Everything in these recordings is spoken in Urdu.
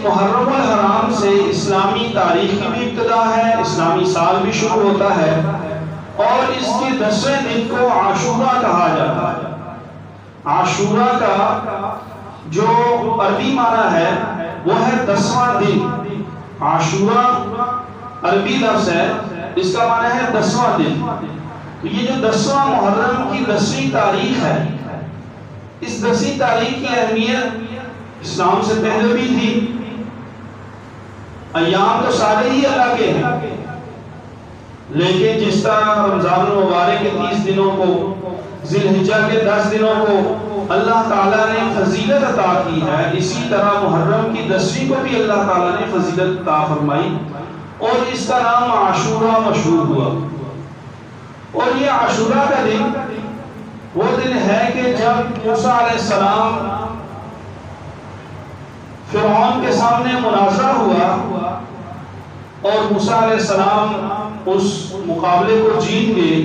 محرم الحرام سے اسلامی تاریخ کی بھی ابتدا ہے، اسلامی سال بھی شروع ہوتا ہے، اور اس کے 10ویں دن کو عاشورہ کہا جاتا ہے۔ عاشورہ کا جو عربی معنی ہے وہ ہے 10واں دن۔ عاشورہ عربی لفظ ہے، اس کا معنی ہے 10واں دن۔ تو یہ جو 10واں محرم کی 10ویں تاریخ ہے، اس 10ویں تاریخ کی اہمیت اسلام سے پہلے بھی تھی۔ ایام تو سارے ہی اللہ کے ہیں، لیکن جس طرح رمضان المبارک کے 30 دنوں کو، ذی الحجہ کے 10 دنوں کو اللہ تعالیٰ نے فضیلت عطا کی ہے، اسی طرح محرم کی 10ویں کو بھی اللہ تعالیٰ نے فضیلت عطا فرمائی، اور اس کا نام عاشورہ مشہور ہوا۔ اور یہ عاشورہ کا دن وہ دن ہے کہ جب موسیٰ علیہ السلام فرعون کے سامنے مناظرہ ہوا اور موسیٰ علیہ السلام اس مقابلے کو جیت گئے،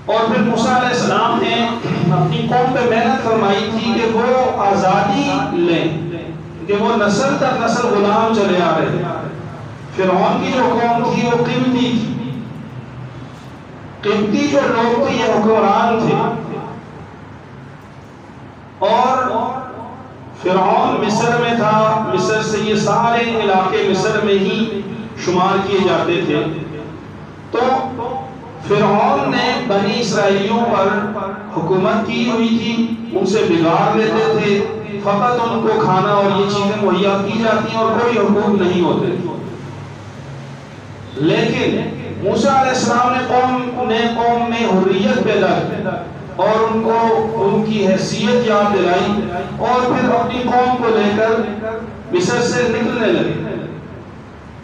اور پھر موسیٰ علیہ السلام نے اپنی قوم پہ محنت فرمائی تھی کہ وہ آزادی لیں، کہ وہ نسل در نسل غلام چلے آ رہے۔ فرعون کی جو قوم تھی وہ قبطی تھی، قبطی جو لوگ تھے یہ حکمران تھے، اور فرعون مصر میں تھا، مصر سے یہ سارے علاقے مصر میں ہی شمار کیے جاتے تھے۔ تو فرعون نے بنی اسرائیلیوں پر حکومت کی ہوئی تھی، ان سے بگاڑ لیتے تھے، فقط ان کو کھانا اور یہ چیزیں مہیا کی جاتی ہیں اور کوئی حقوق نہیں ہوتے۔ لیکن موسیٰ علیہ السلام نے قوم میں حریت پیدا کی اور ان کو ان کی حیثیت یاد دلائی، اور پھر اپنی قوم کو لے کر مصر سے نکلنے لگے۔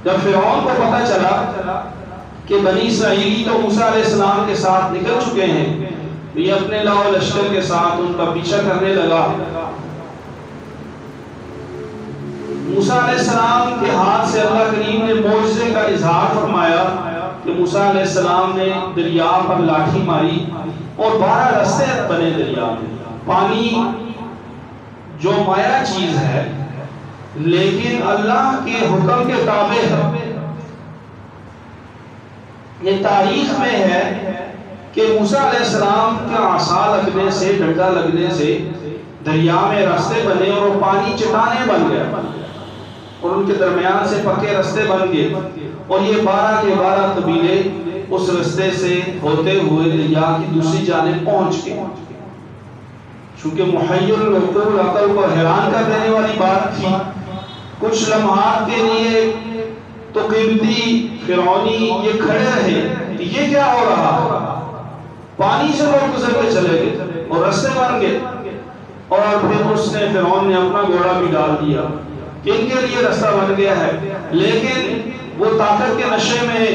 جب فرعون کو پتہ چلا کہ بنی اسرائیلی تو موسیٰ علیہ السلام کے ساتھ نکل چکے ہیں، تو یہ اپنے لاؤ لشکر کے ساتھ ان کا پیچھا کرنے لگا۔ موسیٰ علیہ السلام کے ہاتھ سے اللہ کریم نے معجزے کا اظہار فرمایا کہ موسیٰ علیہ السلام نے دریا پر لاٹھی ماری اور 12 رستے بنے دریا میں۔ پانی جو مایا چیز ہے لیکن اللہ کے حکم کے تابع ہے۔ یہ تاریخ میں ہے کہ موسیٰ علیہ السلام کا عصا لگنے سے، ڈنڈا لگنے سے دریا میں راستے بنے اور وہ پانی چٹانیں بن گیا، اور ان کے درمیان سے پکے راستے بن گئے، اور یہ 12 کے 12 قبیلے اس راستے سے ہوتے ہوئے دریا کی دوسری جانب پہنچ گئے۔ چونکہ محیر العقول، عقل کو حیران کر دینے والی بات تھی، کچھ لمحات کے لیے تو قبطی فرعونی یہ کھڑے رہے کہ یہ کیا ہو رہا، پانی سے لوگ گزر کے چلے گئے اور راستے بن گئے، اور پھر اس نے فرعون نے اپنا گھوڑا بھی ڈال دیا کہ ان کے لیے راستہ بن گیا ہے، لیکن وہ طاقت کے نشے میں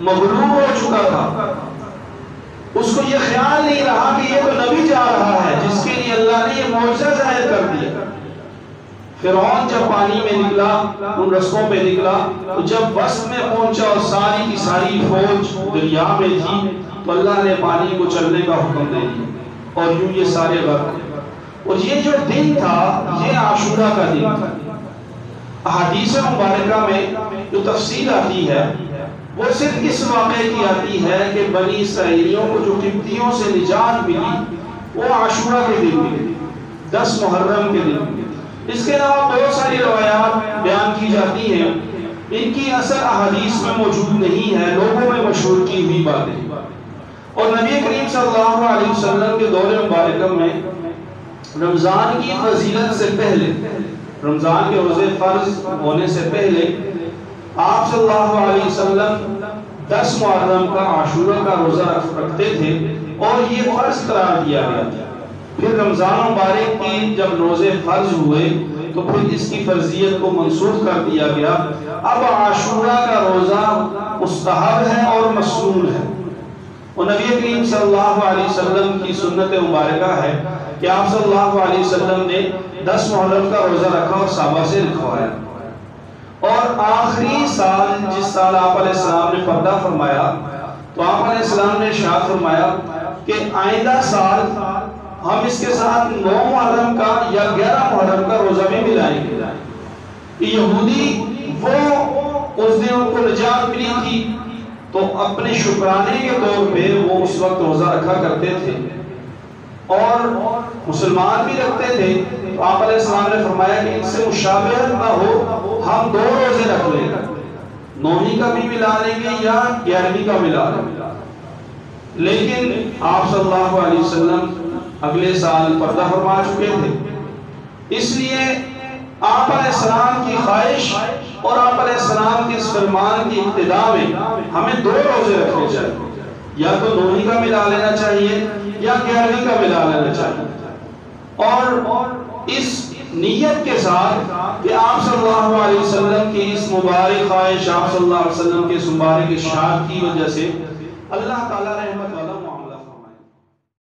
مغلوب ہو چکا تھا۔ اس کو یہ خیال نہیں رہا کہ یہ تو نبی جا رہا ہے جس کے لیے اللہ نے یہ معجزہ ظاہر کر دیا۔ فرعون جب پانی میں نکلا، ان رستوں پہ نکلا، تو جب وسط میں پہنچا اور ساری کی ساری فوج دریا میں تھی، تو اللہ نے پانی کو چلنے کا حکم دے دیا، اور یوں یہ سارے غرق۔ اور یہ جو دن تھا یہ عاشورہ کا دن تھا۔ احادیث مبارکہ میں جو تفصیل آتی ہے وہ صرف اس واقعے کی آتی ہے کہ بنی اسرائیلیوں کو جو قبطیوں سے نجات ملی وہ عاشورہ کے دن ملی، 10 محرم کے دن ملی۔ اس کے علاوہ بہت ساری روایات بیان کی جاتی ہیں، ان کی اثر احادیث میں موجود نہیں ہے، لوگوں میں مشہور کی ہوئی باتیں۔ اور نبی کریم صلی اللہ علیہ وسلم کے دور مبارکہ میں رمضان کی فضیلت سے پہلے، رمضان کے روزے فرض ہونے سے پہلے آپ صلی اللہ علیہ وسلم 10 محرم کا عاشورہ کا روزہ رکھتے تھے، اور یہ فرض قرار دیا گیا تھا۔ پھر رمضان مبارک کی جب روزے فرض ہوئے تو پھر اس کی فرضیت کو منسوخ کر دیا گیا۔ اب عاشورہ کا روزہ مستحب ہے اور مسنون ہے، اور نبی کریم صلی اللہ علیہ وسلم کی سنت مبارکہ ہے کہ آپ صلی اللہ علیہ وسلم نے 10 محرم کا روزہ رکھا اور صحابہ سے رکھوایا۔ اور آخری سال جس سال آپ علیہ السلام نے پردہ فرمایا تو آپ علیہ السلام نے ارشاد فرمایا کہ آئندہ سال ہم اس کے ساتھ 9 محرم کا یا 11 جائیں گے کہ یہودی وہ اس دن ان کو نجات ملی تھی تو اپنے شکرانے کے طور پہ وہ اس وقت روزہ رکھا کرتے تھے، اور مسلمان بھی رکھتے تھے. تو آپ علیہ السلام نے فرمایا کہ ان سے مشابہت نہ ہو، ہم 2 روزے رکھ لیں، 9ویں کا بھی ملا لیں گے یا 11ویں کا ملا لیں گے. لیکن آپ صلی اللہ علیہ وسلم اگلے سال پردہ فرما چکے تھے، اس لیے آپ علیہ السلام کی خواہش اور آپ علیہ السلام کے اس فرمان کی ابتدا میں ہمیں 2 روزے رکھنے چاہیے، یا تو 9ویں کا ملا لینا چاہیے یا 11ویں کا ملا لینا چاہیے. اور اس نیت کے ساتھ کہ آپ صلی اللہ علیہ وسلم کی اس مبارک خواہش، آپ صلی اللہ علیہ وسلم کے اس مبارک ارشاد کی وجہ سے اللہ تعالیٰ رحمت